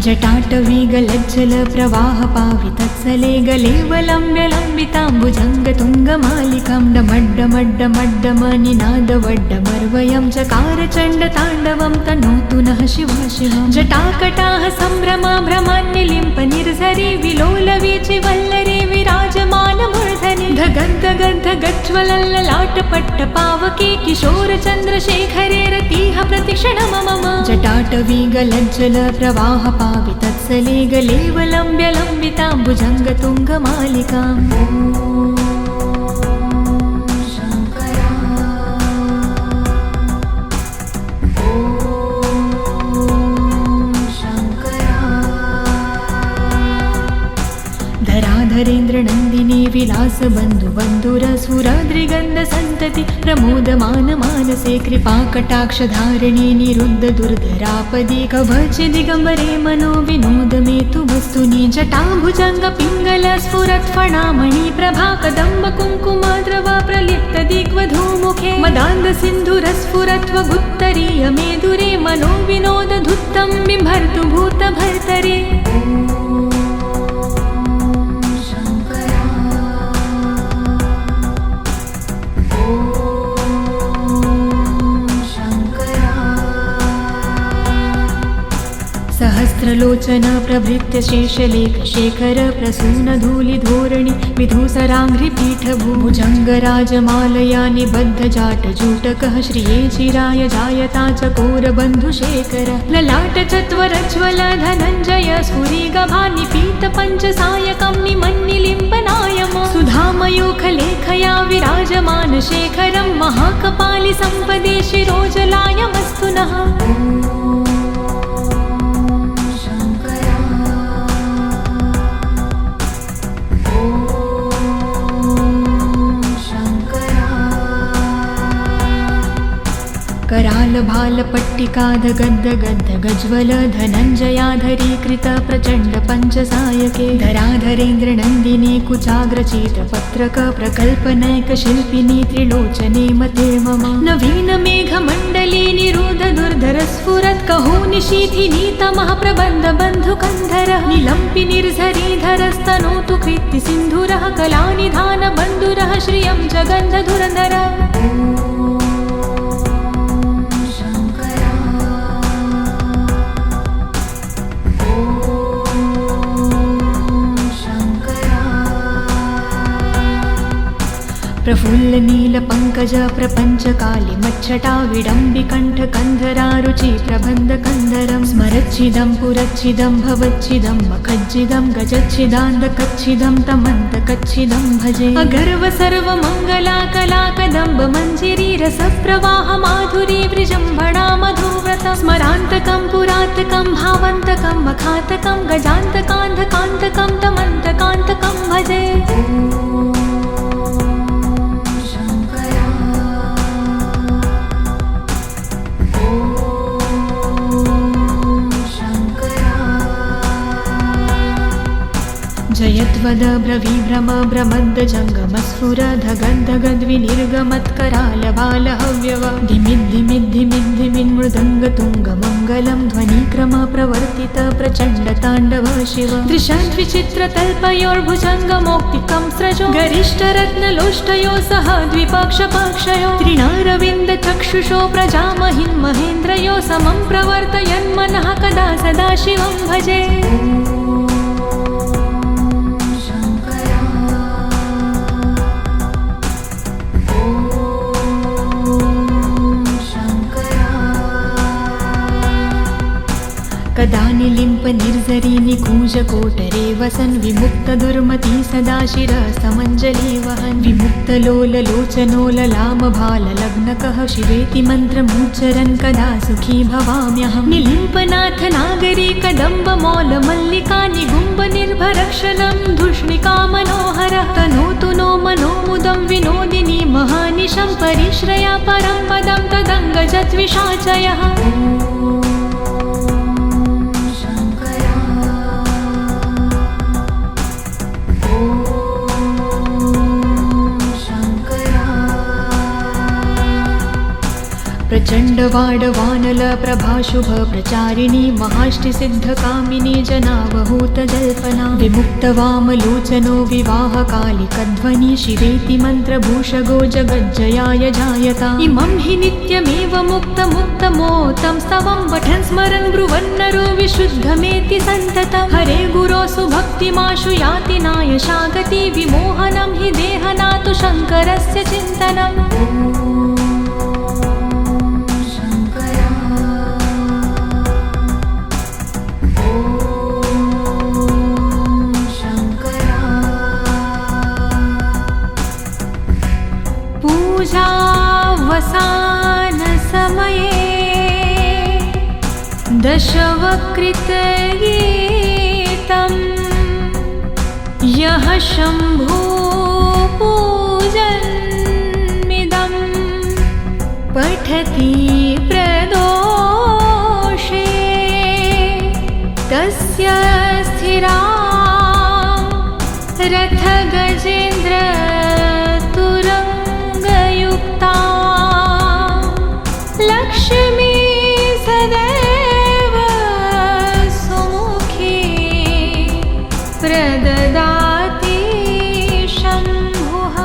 जटाटवीगलज्जल प्रवाह पावितत्सले गलेवलम्ब्यलम्बिताम्बुजङ्गतुङ्गमालिकां डमड्डमड्डमड्डमनिनादवड्डमर्वयं चकार चण्डताण्डवं तनोतु नः शिवा शिवं। जटाकटाः सम्भ्रमा भ्रमान्निलिम्प निर्झरी विलोलवीचि वल्लरी विराजमानमूर्धनि धगन्धगन्धगज्ज्वलल्ललाटपट्टपावके किशोरचन्द्रशेखरे रतिः प्रतिक्षणं मम। जटाटवीगलज्जल प्रवाह पावितत्सले गलेवलम्ब्यलम्बिताम्बुजङ्गतुङ्गमालिकाम् धराधरेन्द्रनन्दिनी विलासबन्धुबन्धुरसुराद्रिगन्धसन्तति प्रमोदमान मानसे कृपाकटाक्षधारिणी निरुद्धदुर्धरापदि कवच दिगम्बरे मनो विनोदमेतु वस्तुनि। जटाभुजङ्गपिङ्गल स्फुरत्फणामणि प्रभा कदम्ब कुङ्कुमाद्रवा प्रलिप्तदिग्वधूमुखे मदान्धसिन्धुरस्फुरत्वगुत्तरीयमेदुरे मनो विनोदधुत्तं बिम्भर्तु भूतभर्तरे। सहस्रलोचन प्रभृत्य शेषलेख शेखर प्रसून धूलिधोरणि विधूसराङ्घ्रिपीठभुजङ्गराजमालया निबद्ध जाटजूटकः श्रिये चिराय जायता चकोरबन्धुशेखर ललाट चत्वरज्वल धनञ्जय स्फुरिगभानिपीतपञ्चसायकं निमन्निलिम्पनायम सुधामयूखलेखया विराजमान शेखरं महाकपालि सम्पदे शिरोजलायमस्तु नः। करालभालपट्टिकाधगद्धगद्धगज्वल धनञ्जयाधरीकृत प्रचण्ड पञ्चसायके धराधरेन्द्रनन्दिनी कुचाग्रचित्रपत्रक प्रकल्पनैकशिल्पिनी त्रिलोचने मते मम। नवीनमेघमण्डली निरुद्धदुर्धरस्फुरत् कहोनिशीथिनी तमः प्रबन्धबन्धुकन्धरः निलम्पि निर्झरीधरस्तनोतु कृत्तिसिन्धुरः कलानिधानबन्धुरः श्रियं जगन्धधुरन्धरः। प्रफुल्लनीलपङ्कज प्रपञ्चकालिमच्छटा विडम्बिकण्ठकन्धरारुचि प्रबन्धकन्धरं स्मरच्छिदं पुरच्छिदं भवच्छिदं मखज्जिदं गजच्छिदान्धकच्छिदं तमन्तकच्छिदं भजे। अगर्व सर्वमङ्गला कलाकदम्ब मञ्जिरी रसप्रवाह माधुरी वृजम्भणा मधुव्रतं स्मरान्तकं पुरातकं भावन्तकं मखातकं गजान्तकान्धकान्तकं तमन्तकान्तकं भजे। जयत्वद ब्रवीभ्रम भ्रमद्द जङ्गमस्फुर धगन्धगद्विनिर्गमत्करालबालहव्यव धिमिद्धिमिद्धिमिन्मृदङ्गतुङ्गमङ्गलं ध्वनिक्रम प्रवर्तित प्रचण्डताण्डव शिव। दृशद्विचित्रतल्पयोर्भुजङ्गमौक्तिकं स्रजो गरिष्ठरत्नलोष्टयो सह द्विपक्षपाक्षयो त्रिणारविन्दचक्षुषो प्रजामहिन् महेन्द्रयो समं प्रवर्तयन्मनः कदा सदा शिवं भजे। कदा निलिम्प निर्झरी निकूजकोटरे वसन् विमुक्तदुर्मती सदा शिरसमञ्जली वहन् विमुक्तलोललोचनोललामभाललग्नकः शिवेति मन्त्रमुच्चरन् कदा सुखी भवाम्यहं। निलिम्पनाथ नागरी कदम्बमौलमल्लिका निगुम्ब निर्भरक्षलं धूष्णिका मनोहरः तनोतु नो मनोमुदं विनोदिनी महानिशं परिश्रया परं पदं तदङ्गजद्विषाचयः। प्रचंड वाडवानल प्रभाशुभ प्रचारिणी महाष्टिसिद्धकामिनी जनावहूत जल्पना विमुक्त वामलोचनो विवाहकालिकध्वनि शिवेति मन्त्रभूषगो जगज्जयाय जायता इमं हि नित्यमेव मुक्तमुत्तमोत्तं स्तवं पठन् स्मरन् ब्रुवन्नरो विशुद्धमेति सन्ततं हरे गुरोसु भक्तिमाशु याति नायशागति विमोहनं हि देहनातु शङ्करस्य चिन्तनम् पूजावसान समये दशवक्त्रगीतं यः शम्भो पूजन्मिदं पठति प्रदोषे तस्य स्थिरा रथगजेन्द्र लक्ष्मी सदैव सुमुखी प्रददाति शम्भुः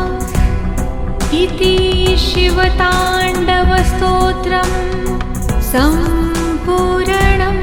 इति शिवताण्डवस्तोत्रं सम्पूर्णम्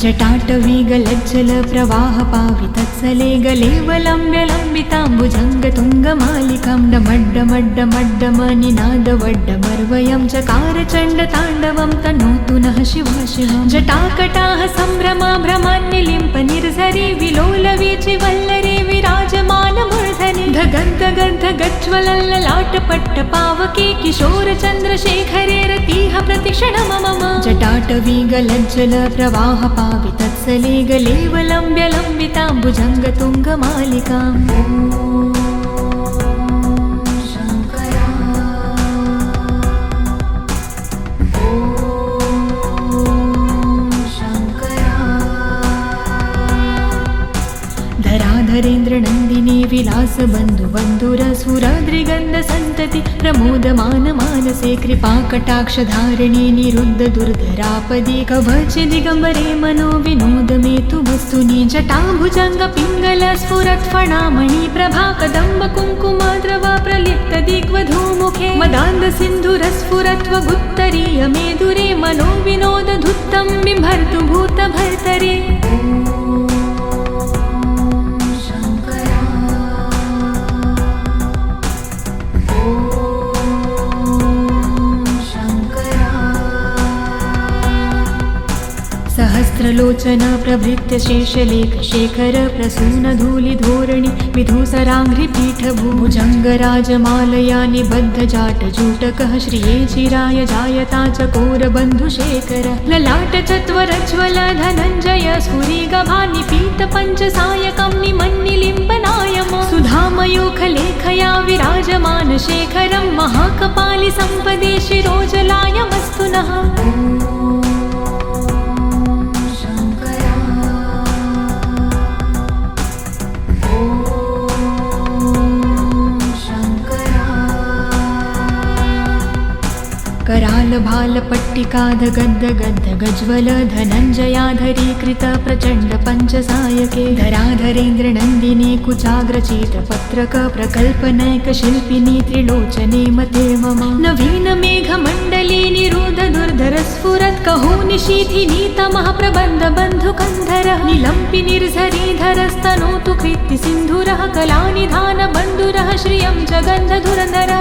जटाटवीगलज्जल प्रवाह पावितत्सले गलेवलम्ब्यलम्बिताम्बुजङ्गतुङ्गमालिकां डमड्डमड्डमड्डमनिनादवड्डमर्वयं चकार चण्डताण्डवं तनोतु नः शिवा शिवं जटाकटाः सम्भ्रमा भ्रमान्निलिम्प निर्झरि विलोलवीचि वल्लरी विराजमानमूर्धनि धगन्धगन्धगज्ज्वलल्ललाटपट्टपावके किशोरचन्द्रशेखरे रतिः प्रतिक्षणं मम जटाटवीगलज्जल प्रवाह पावितत्सले गलेवलम्ब्यलम्बिताम्बुजङ्गतुङ्गमालिकाम् धराधरेन्द्र नन्दिनी विलास बन्धु बन्धुरसुराद्रिगन्ध सन्तति प्रमोदमान मानसे कृपाकटाक्षधारिणी निरुद्ध दुर्धरापदि कवच दिगम्बरे मनो विनोद मे तु वस्तुनि जटाभुजङ्ग पिङ्गल स्फुरत्फणामणि प्रभा कदम्ब कुङ्कुमाद्रव प्रलिप्त दिग्वधूमुखे मदान्ध सिन्धुरस्फुरत्व गुत्तरीय मेदुरे मनो विनोद धुत्तं बिभर्तु भूत भर्तरे सहस्रलोचन प्रभृत्य शेषलेख शेखर प्रसून धूलिधोरणि विधूसराङ्घ्रिपीठ भुजङ्गराजमालया निबद्ध जाटजूटकः श्रिये चिराय जायता चकोर बन्धुशेखर ललाट चत्वरज्वल धनञ्जय स्फुरिगभानिपीत पञ्चसायकं निमन्निलिम्पनायम सुधामयूखलेखया विराजमान शेखरं महाकपालि सम्पदे शिरोजलायमस्तु नः कराल भाल पट्टिकाध गद्द गद्द गज्वल धनञ्जयाधरीकृत प्रचण्ड पञ्चसायके धराधरेन्द्र नन्दिनी कुचाग्रचित पत्रक प्रकल्पनैक शिल्पिनी त्रिलोचने मते मम नवीन मेघमण्डली निरुद्ध दुर्धर स्फुरत् कहो निशीथिनी तमः प्रबन्ध बन्धुकन्धर निलम्पि निर्झरीधरस्तनोतु कृत्ति सिन्धुरः कलानिधान बन्धुरः श्रियं जगन्ध धुरधर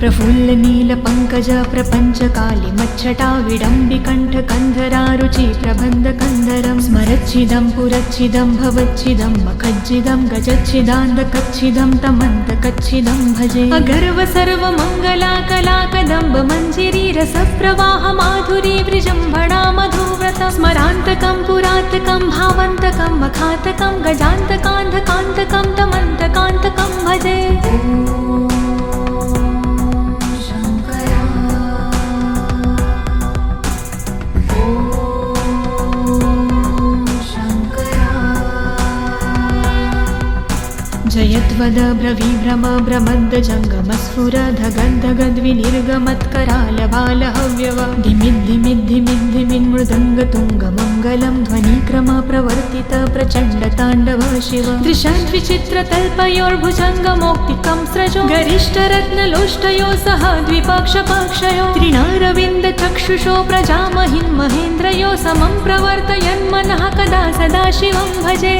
प्रफुल्लनीलपङ्कज प्रपञ्चकाली मच्छटा विडम्बिकण्ठकन्धरारुचि प्रबन्धकन्धरं स्मरच्छिदं पुरच्छिदं भवच्छिदं मखज्जिदं गजच्छिदान्दकच्छिदं तमन्तकच्छिदं भजे अगर्व सर्वमङ्गला कलाकदम्ब मञ्जिरी रसप्रवाह माधुरी विजृम्भणा मधुव्रतं स्मरान्तकं पुरान्तकं भावन्तकं मखान्तकं गजान्तकान्धकान्तकं तमन्तकान्तकं भजे जयद्वद ब्रवीभ्रम ब्रमद्दजङ्गमस्फुरधगद्धगद्विनिर्गमत्करालबालहव्यव धिमिद्धिमिद्धिमिद्धिमिन्मृदङ्गतुङ्गमङ्गलं ध्वनिक्रम प्रवर्तित प्रचण्डताण्डव शिव दृशाद्विचित्रतल्पयोर्भुजङ्गमौक्तिकं स्रजो गरिष्ठरत्नलोष्टयो सह द्विपक्षपक्षयो त्रिणारविन्दचक्षुषो प्रजामहिन् महेन्द्रयो समं प्रवर्तयन्मनः कदा सदा शिवं भजे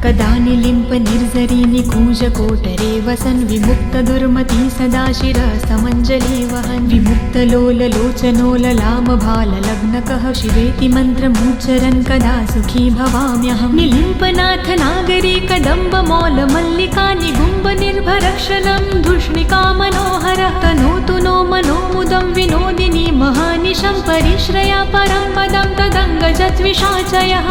कदा निलिम्प निर्झरी निकूजकोटरे वसन् विमुक्तदुर्मती सदा शिरसमञ्जली वहन् विमुक्तलोललोचनो ललामभाललग्नकः शिवेति मन्त्रमुच्चरन् कदा सुखी भवाम्यहं निलिम्पनाथ नागरी कदम्बमौलमल्लिका निगुम्बनिर्भरक्षलं धूष्णिका मनोहरः तनोतु नो मनोमुदं विनोदिनी महानिशं परिश्रया परं पदं तदङ्गजद्विषाचयः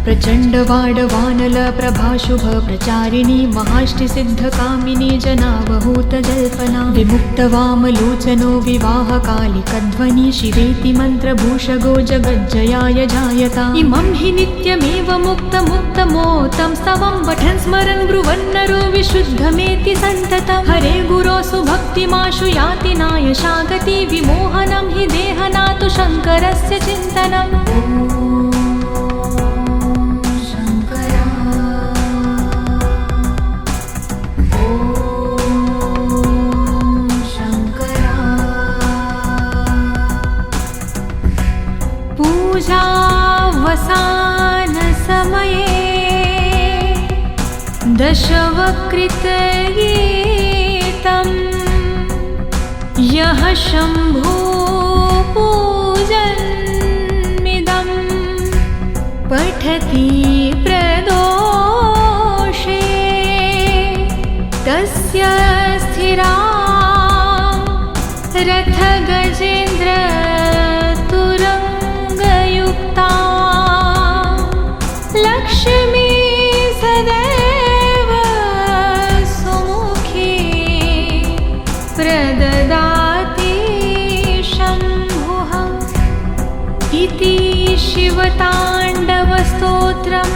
प्रचण्डवाडवानल प्रभाशुभ प्रचारिणी महाष्टिसिद्धकामिनी जनावहूतजल्पना विमुक्तवामलोचनो विवाहकालिकध्वनि शिवेति मन्त्रभूषगो जगज्जयाय जायता इमं हि नित्यमेव मुक्तमुक्तमोतं स्तवं पठन् स्मरन् ब्रुवन्नरो विशुद्धमेति सन्ततं हरे गुरो सुभक्तिमाशु याति नायशागति विमोहनं हि देहनातु शङ्करस्य चिन्तनम् पूजावसानसमये दशवक्त्रगीतं यः शम्भो पूजन्मिदं पठति प्रदोषे तस्य स्थिरा रथगजेन्द्र लक्ष्मी सदैव सुमुखी प्रददाति शम्भुः इति शिवताण्डवस्तोत्रं